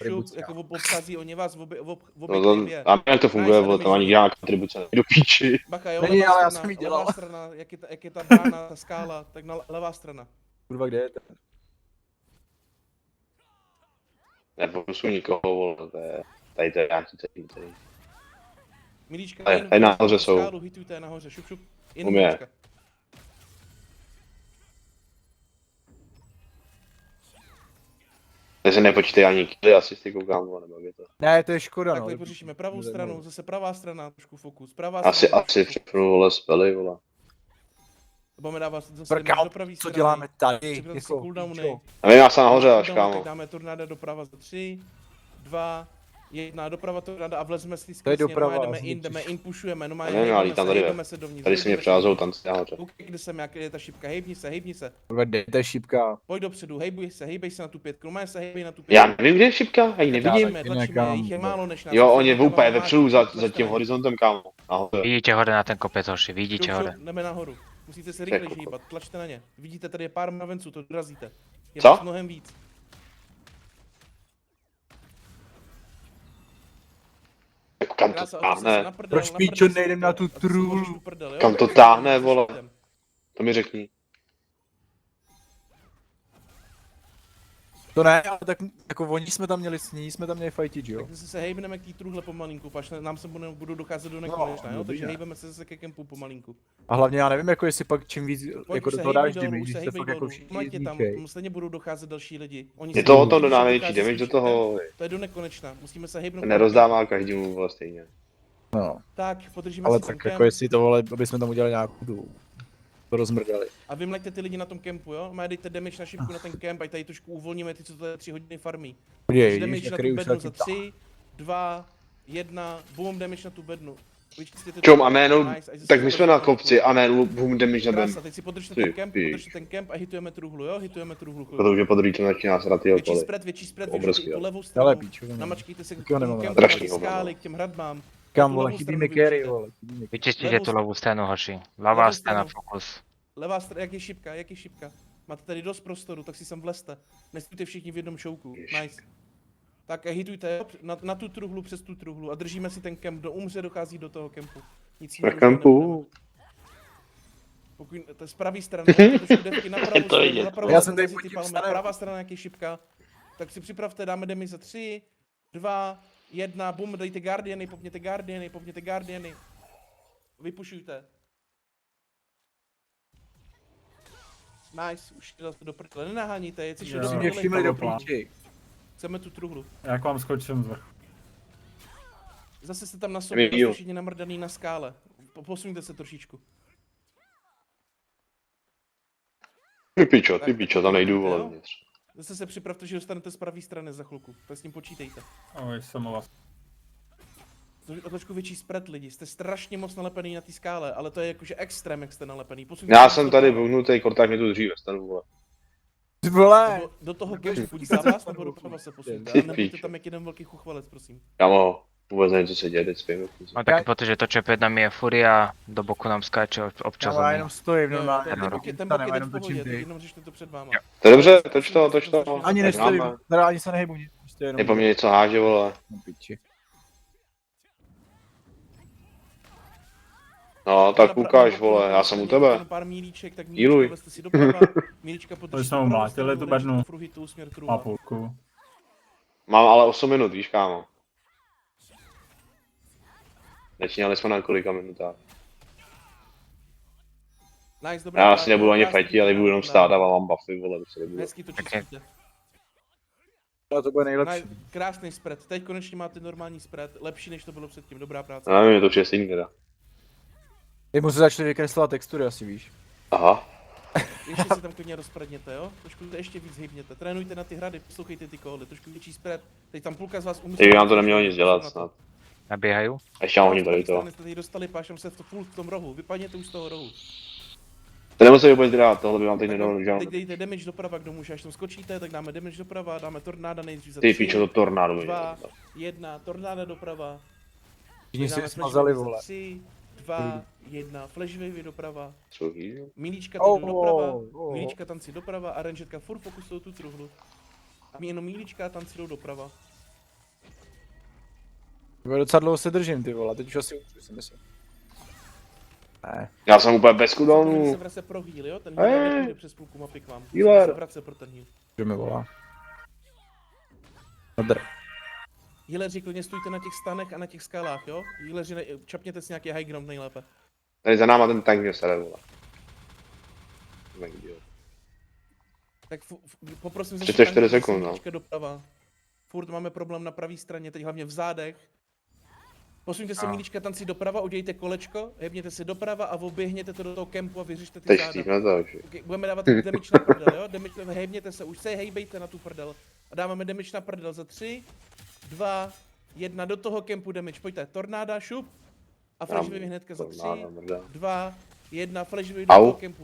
šup, jako obchází oni vás, No to, objektiv je. a jak to funguje, Nice, vole, tam ani nějaká atribuce do píči. Bacha, jo, Není, ale já jsem jí dělal. levá strana, jak je ta brána, ta skála, tak levá strana. Kurva, kde je ten? Neposuň nikoho, vole, to je, tady to je nějaký celý. Milíčka, Tady nahoře jsou. skálu, hitujte nahoře, šup, šup. Jen Umí je. milíčka. Tady se nepočítají ani killy, asi ty koukám, vole, nebo je to. Ne, to je škoda, Tak no. tady pořešíme pravou stranu, zase pravá strana, trošku fokus, pravá Asi strana. trošku fokus. přepnu, vole, spely, vole. Budeme dávat zase Brkám, do pravý co strany. děláme tady? Připravte si Jako, cooldowny. pičo. A já jsem nahoře až, Cooldowny, kámo. tak dáme tornáda doprava za 3, 2, 1, doprava tornáda a vlezme si To je skrz doprava, jdeme in, pušujeme, no má Nevím, ale tam tady hejbeme se dovnitř. Tady si mě přeházou tanci nahoře. Koukej, kde jsem, jak je ta šipka, hejbni se. Kurva, kde je ta šipka? Pojď dopředu, hejbej se na tu pětku, má se hejbej na tu pětku. Já nevím, kde je šipka, já ji nevidím. Tlačíme, jich je málo než nás. Jo, on je úplně vepředu za tím horizontem, kámo. Nahoře. Vidíte hore na ten kopec, hoši, vidíte hore. Jdeme nahoru. Musíte se rychle Jako- hýbat, tlačte na ně. Vidíte, tady je pár mravenců, to dorazíte. Je Co? vás mnohem víc. Jako kam to Krása, otoč se táhne? na prdel, Proč na píčo prdel se nejdem na tu otoč, aby si trůnu? odešel prdel, jo? Kam to táhne, vole? To mi řekni. To ne, ale tak jako oni jsme tam měli s ní, jsme tam měli fightit, jo? Tak se hejbneme k té truhle pomalinku, pač nám se budou docházet do nekonečna, jo? Takže hejbeme se zase ke kempu pomalinku. A hlavně já nevím, jako jestli pak čím víc jako Už do se toho hejbej dáš dolů, damage, už se když se hejbej fakt jako dolů. všichni Mlaďte tam, zničej. stejně budou docházet další lidi. Oni Je se to o budou tom, kdo dá docházet největší damage do slyšíte? toho, To je do nekonečna, musíme se hejbnout. nerozdává každému, vole, stejně. No, Tak, podržíme ale si tak ten jako kemp jestli to vole, aby jsme tam udělali nějakou tu, to rozmrdali. a vymleďte ty lidi na tom kempu, jo? Má dejte damage na šipku na ten kemp, ať tady trošku uvolníme ty, co to je 3 hodiny farmí. Podívej, Damage vidíš, na který tu už bednu taky za 3, 2, 1, boom, damage na tu bednu. Vyčistěte Čom, to. a najednou, Nice, ať zase tak my jsme na podržíte kopci a najednou boom damage na Krása, den. teď si podržte Ty ten kemp a hitujeme truhlu, jo? Hitujeme truhlu. Protože podruhé to začíná srat ty okoly. Větší spread, Obrovský, využijte i tu jo. levou Ale stranu. píčo, Namačkejte se k Taky ho tomu nemám kempu, rád. na ty Strašný skály, k těm hradbám. kam tu vole, levou chybí stranu mi carry, využijte. vole. chybí mi- Vyčistíte tu levou stranu, hoši. Levou Levá strana, stranu. fokus. Levá strana, jak je šipka? Máte tady dost prostoru, tak si sem vlezte. Nestůjte všichni v jednom šouku. Nice. Tak a hitujte jo, na tu truhlu, přes tu truhlu a držíme si ten kemp, kdo umře, dochází do toho kempu. Nic Na jiného už tady nebudeme. kempu. Pokud to je z pravé strany, trošku devky na pravou To stranu, vidět. na pravou Já stranu, jsem tady mezi ty proti palmy, vstanem. pravá strana jak je šipka. Tak si připravte, dáme demi za 3, 2, 1, bum, dejte popněte guardiany. Vypušujte. Nice, už jste do prdele, nenaháníte, je, Jo. Si mě všimli do plíči. Chceme tu truhlu. Já k vám skočím z vrchu. Zase jste tam na sobě, Review. jste všichni namrdaný na skále. Posuňte se trošičku. Ty pičo, tam nejdu, vole, vnitř. Zase se připravte, že dostanete z pravé strany za chvilku, tak s tím počítejte. Oj, jsem o vás. O trošku větší spread lidi, jste strašně moc nalepený na té skále, ale to je jakože extrém, jak jste nalepený. Posuňte Já se jsem do tady toho. vohnutý, korták mě tu dříve, stanu, vole. Ty vole! Nebo do toho kempu, buď za vás, nebo doprava se posuňte. Ty A nebuďte pičo. tam jak jeden velký chuchvalec, prosím. Kámo, vůbec nevím, co se děje, teď spím. Mám taky pocit, že to, čo před nami je furia, do boku nám skáče občas. Já jenom stojím normálně, ten no. bok je ten v jenom pohodě, točím tak ty. jenom řešte to před váma. To je dobře, toč to. Ani Tak nestojím, máme. teda ani se nehybu, prostě jenom... Je po mně něco háže, vole. No, piči. No, tak ukáž, vole, já jsem u tebe. Pár mílíček, tak Jíluj. mílíčka vlezte si doprava, mílíčka To podržte jsme mu mlátili tu bednu. Fruhitu, směr Má truhla. půlku. Mám ale 8 minut, víš, kámo. Začínali jsme na kolika minutách. Nice, dobrá Já práce, asi nebudu ani krásný, fightit, ale budu jenom krásný. stát a mám buffy, vole, už se nebudu. Hezky to Pěkně. čistíte. Ale to bude nejlepší. Krásný spread, teď konečně máte normální spread, lepší než to bylo předtím, dobrá práce. Já nevím, je to přesný teda. Teď mu se začaly vykreslovat textury, asi víš. Aha. Ještě si tam klidně rozpradněte, jo? Trošku ještě víc hybněte, trénujte na ty hrady, poslouchejte ty koly, trošku větší spread. Teď tam půlka z vás umře. Teď nám to nemělo nic dělat snad. Nabíhají. A ještě mám hodně tady to. Jste tady dostali pášem se v tom rohu, vypadněte už z toho rohu. To nemusí vůbec dělat, tohle by vám teď nedalo žádný. Teď dejte damage doprava, kdo může, až tam skočíte, tak dáme damage doprava, dáme tornáda nejdřív za Ty 3, pičo, to tornádo by 2, mělo. 1, tornáda doprava. Všichni Dáme si flash smazali, wave za vole. 3, 2, 1, flash wave doprava. Co jí? Milíčka Oh, tady doprava, oh. milíčka tanci doprava a ranžetka furt fokusují tu truhlu. A jenom milíčka a tanci jdou doprava. Docela dlouho se držím, ty vole, teď už asi umřu, si myslím. Ne. Já jsem úplně bez Se cooldownů. vrace pro heal, jo? Ten heal nepůjde přes půlku mapy k vám. Healer. Se vrace pro ten heal. Že mi volá. Nadr. Healeri klidně stůjte na těch stanech a na těch skalách, jo? Healeri, čapněte si nějaký high ground nejlépe. Tady za náma ten tank mě sere, vole. Tak poprosím 34 sekund, no. doprava. Furt máme problém na pravé straně, teď hlavně v zádech. Posuňte se mílička tanci doprava, udějte kolečko, hebněte se doprava a oběhněte to do toho kempu a vyřešte ty Teď záda. stihne to už. Okay, budeme dávat damage na prdel, jo? Damage, hejbněte se, už se hejbejte na tu prdel. A dáváme damage na prdel za 3, 2, 1, do toho kempu damage. Pojďte, tornáda, šup. A flash wave hnedka za 3, 2, 1, flash wave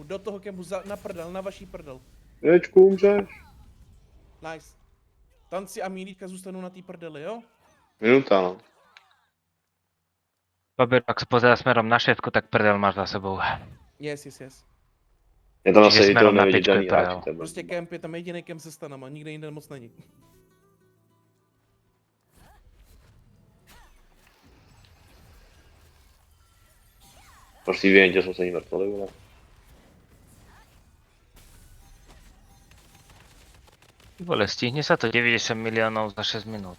do toho kempu, na prdel, na vaší prdel. Ječku, umřeš. Nice. Tanci a mílítka zůstanou na té prdeli, jo? Minuta, no. Babir, ak sa pozera smerom na šestku, tak prdel máš za sebou. Yes. Je tam zase Ide i to smerom na neviditelný pičku, hráč. Prostě kemp je tam jediný kemp se stanama, nikde jinde moc není. Prostě vím, že jsou se jí mrtvoli, vole. Ty vole, stihne sa to 90 miliónov za 6 minút.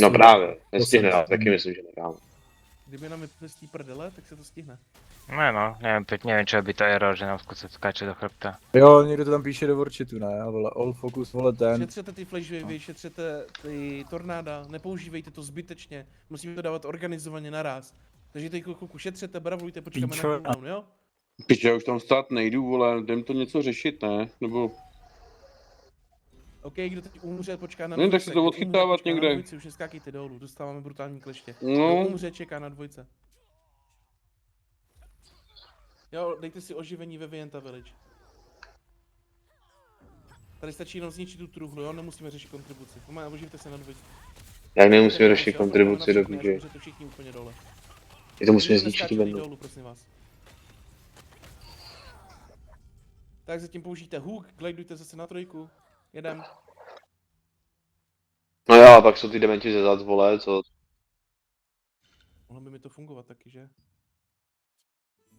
No právě, nestihne, já taky myslím, že nedáme. Kdyby nám vypli z té prdele, tak se to stihne. No, neviem čo by to error, že nám skúce skáče do chrbta. Jo, někdo to tam píše do Warchitu, ne? Vole, all focus, vole ten. Šetřete ty flash wavy, šetřete ty tornáda, nepoužívejte to zbytečně, musíme to dávat organizovaně naraz. Takže teď chvilku šetřete, bravujte, počkáme na Píčo. cooldown, jo? Piče, já už tam stát nejdu, vole, jdem to něco řešit, ne? Nebo, OK, kdo teď umře, počká na Ne, tak dvojce. se to Kdo odchytávat umře, počká někde. Na dvojce, už neskákejte dolů, dostáváme brutální kleště. no, Kdo umře, čeká na dvojce. Jo, dejte si oživení ve Vienta Village. Tady stačí jenom zničit tu truhlu, jo, nemusíme řešit kontribuci. Oživte se na dvojce. Jak nemusíme řešit kontribuci do píče. Můžete všichni úplně dole. Je to musíme Nikdo zničit neskáče tu bendu. dolů, prosím vás. Tak zatím použijte hook, glidujte zase na trojku. Jedem. No jo, a pak jsou ty dementi ze zad, vole, co? Mohlo by mi to fungovat taky, že?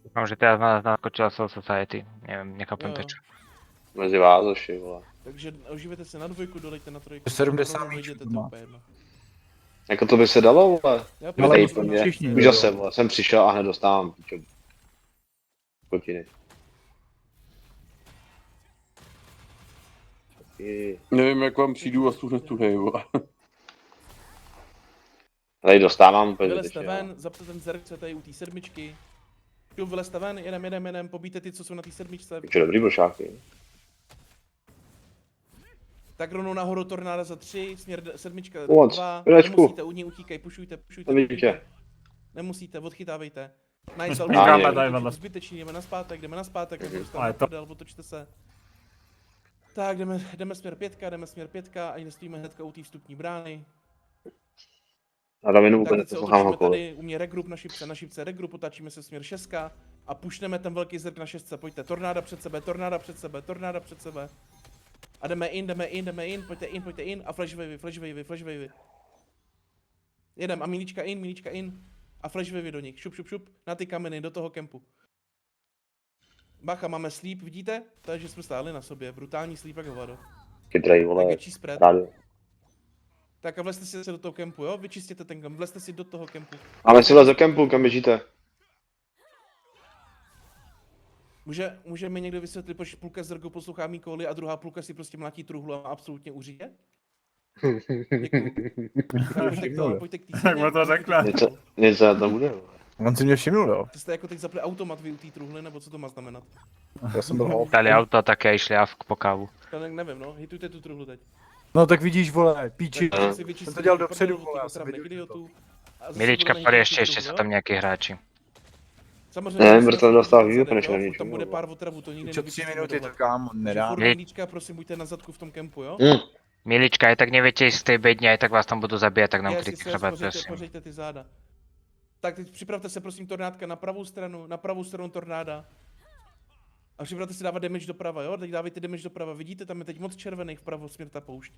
Dúfam, že teraz na nás naskočila Soul Society. Neviem, nechápem Jo. prečo. Mezi vázoši, vole. Takže oživete se na dvojku, dolejte na trojku. 70 rovnou míčů vyjděte, to to je má. úplně jedno. Jako to by se dalo, vole. Já Ale Dej půjdu po na mně. všichni, Už jo. zase, vole, jsem přišel a hned dostávám, píčo. Kotiny. Taky. nevím, jak vám přijdu a stuhne tuhej, vole. Tady dostávám úplně Vylezte zbytečně, ven, zapte ten zerk, co je tady u té sedmičky. Jo, vylezte ven, jedem, pobíjte ty, co jsou na té sedmičce. Píčo, dobrý blšáky. Tak rovnou nahoru tornáda za 3, směr sedmička Moc, 2. Pilečku. Nemusíte, u ní utíkej, pušujte. To vidíte. Nemusíte, odchytávejte. Nice, Počkáme ale tady vedle. zbytečný, jdeme naspátek, Ale dostáváme to- prdel, otočte se. Tak, jdeme směr 5 a nestojíme hnedka u té vstupní brány. Na rovinu Tak úplně teď se neposlouchám otočíme okolo. tady, u mě regroup na šipce regroup, otáčíme se směr 6 a pušneme ten velký zrk na 6, pojďte, tornáda před sebe. A jdeme in, pojďte in a flash wavy. Jedem a mílička in a flash wavy do nich, šup, na ty kameny, do toho kempu. Bacha, máme sleep, vidíte? Takže jsme stáli na sobě, brutální sleep jak hovado. Chytrej, Tak vole. větší spread. Rádio. Tak a vlezte si se do toho kempu, jo? Vyčistěte ten kemp, vlezte si do toho kempu. Máme si vlez do kempu, kam běžíte. Může mi někdo vysvětlit, proč půlka zrgu poslouchá mý koly a druhá půlka si prostě mlátí truhlu a absolutně uříje? Děkuju. Pojďte k té Jak mu to řekne? Něco na to bude, vole. On si mě všimnul, jo. Ty jste jako teď zapli automat vy u té truhly, nebo co to má znamenat? Já jsem byl off. Dali auto také a išli po kávu. Já nevím, no, hitujte tu truhlu teď. No tak vidíš, vole, píči. Tak si vyčistíte Jsem to dělal tu dopředu, prdel, vole, ty já jsem otravných viděl, že to- idiotů. A zase Milička, budete pali hýbat ešte, tu ešte truhlu, sú jo? tam nejakí hráči. Samozřejmě Ne, musíte mrtel na dostal zadek, výup, jo, než na furt ničem, tam bude jo. pár otravu, to nikdy Čo 3 nevyčistíme minuty, dole. to kámo, nedá. Furt Ne. Milíčka, prosím, buďte na zadku v tom kempu, jo? Milička, aj tak neviete ísť z tej bedne, aj tak vás tam budú zabíjať, tak nám Yes, kryť yes, chrbát, pořejte, prosím. pořejte ty záda. Tak teď připravte se prosím tornádka na pravou stranu tornáda. A připravte si dávat damage doprava, jo? Teď dávejte damage doprava, vidíte, tam je teď moc červených vpravo směr ta poušť.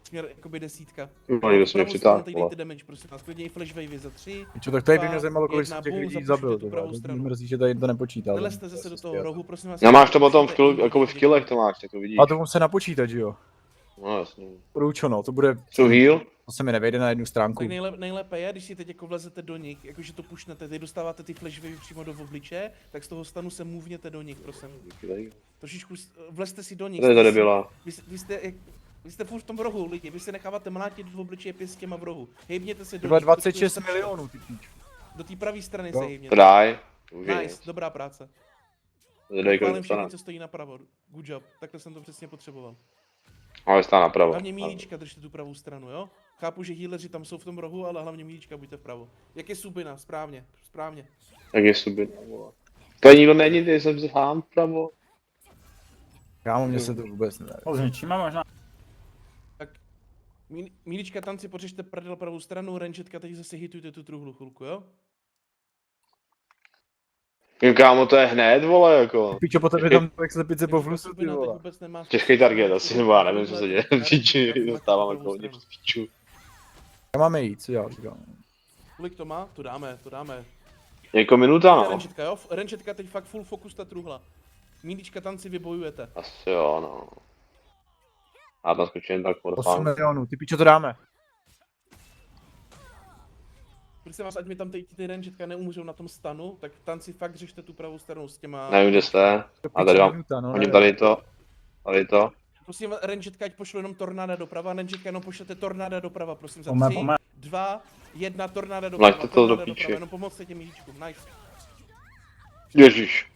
směr jakoby desítka. No, někdo se mě Pravou stranu, přitáhl, teď vole. dejte damage, prosím vás, klidně i flash wavy za 3. Čo, tak tady by mě Dva, zajímalo, kolik jedna, jsem těch bum, lidí zapušte zabil, tu ty pravou vole. stranu. Mě mrzí, že tady to nepočítal. Nelezte zase do toho rohu, prosím vás. No máš to potom v Děkuji. jako v killech to máš, tak to vidíš. A to musím napočítat, že jo? No jasně. Průčo, no, to bude, Jsou heal? to se mi nevejde na jednu stránku. Tak nejlépe je, když si teď jako vlezete do nich, jakože to pušnete, teď dostáváte ty flash wavy přímo do obliče, tak z toho stanu se movněte do nich, prosím. Trošičku vlezte si do nich. To je to debila. Vy jste furt v tom rohu, lidi, vy se necháváte mlátit v obličeji pěstěma v rohu. Hejbněte se do To bude nich, 26 počkejte, milionů, ty píč. Do té pravé strany Jo. se hejbněte. To daj. Nice, dobrá práce. Dej Chválím kolik všechny, stane. co stojí napravo. Good job, takhle jsem to přesně potřeboval. Ale stá napravo. Hlavně mílíčka, držte tu pravou stranu, jo? Chápu, že healeři tam jsou v tom rohu, ale hlavně mílíčka, buďte vpravo. Jak je subina? Správně, správně. Jak je subin, vole. To nikdo není, ty jsem sám vpravo. Kámo, mně se to vůbec nevede. S ničím a možná. Tak, mílíčka, tam si pořešte prdel pravou stranu, rangetka, teď zase hitujte tu truhlu chvilku, jo? Jo, kámo, to je hned, vole, jako. Píčo, potom je tam jak se pice po Takže ta flusu, ty subina teď vole. vůbec nemá Těžký target asi, nebo já nevím, co se Tohle- děje. tohle- Příči, tohle- dostávám tohle- jako hodně stranu. přes píču. Já máme jít, co já říkám. Kolik to má? To dáme, to dáme. Jako minuta, no. Rangetka, jo? Rangetka teď fakt full focus ta truhla. Mílíčka, tam si vybojujete. Asi jo, no. A tam skočím tak 8 morfán. milionů, ty píčo, to dáme. Prosím vás, ať mi tam ty rangetka neumřou na tom stanu, tak tam si fakt řešte tu pravou stranu s těma... Nevím, kde jste. To A tady píčo mám. minuta, no, Hodím nevím. tady to. Tady to. Prosím vás, rangetka, ať pošlu jenom tornáda doprava, rangetka jenom pošlete tornáda doprava, prosím za Pome, 3, pome. 2, 1, tornáda doprava, Vlaďte to do tornáda píči. doprava, jenom pomocte těm míčkům, nice. Ježíš.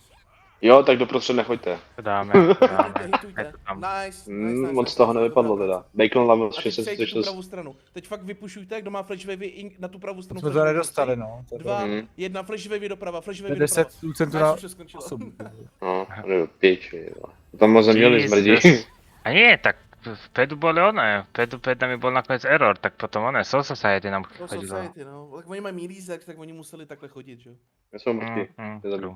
Jo, tak doprostřed nechoďte. To dáme, to Hitujte, dáme. hitujte, Je to tam. nice, nice, Moc toho nevypadlo dobrá teda. Bacon level A teď 6, přejďte tu 6. pravou stranu. Teď fakt vypušujte, kdo má flash wavy na tu pravou stranu. Jsme flash to wavy. nedostali, 3, no. To je 2, Mhm. 1, flash wavy doprava, flash to wavy je doprava. 10 centů Nice, na už se skončilo. osobu. No, nebo pěči. Tam moc neměli smrdí. Jesus. A nie, tak v Pedu boli one, Ped nám bol nakoniec error, tak potom one, Soul Society nám No, chodilo. society, no. Tak oni mají mílízek, tak oni museli takhle chodit, že jo. Jsou mrtví. True.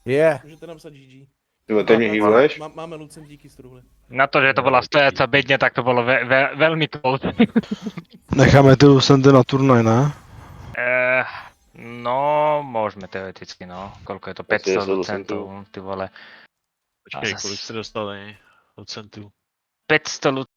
Je. Můžete napsat GG. Ty ty mě healuješ? Máme Lucem díky struhly. Na to, že to bola stojaca bedne, tak to bolo veľmi close. Necháme ty Lucenty na turnaj, ne? No, môžeme teoreticky, no. Koľko je to? Asi 500 10 centov, ty vole. Počkej, A kolik zas- jste dostali od centů? 500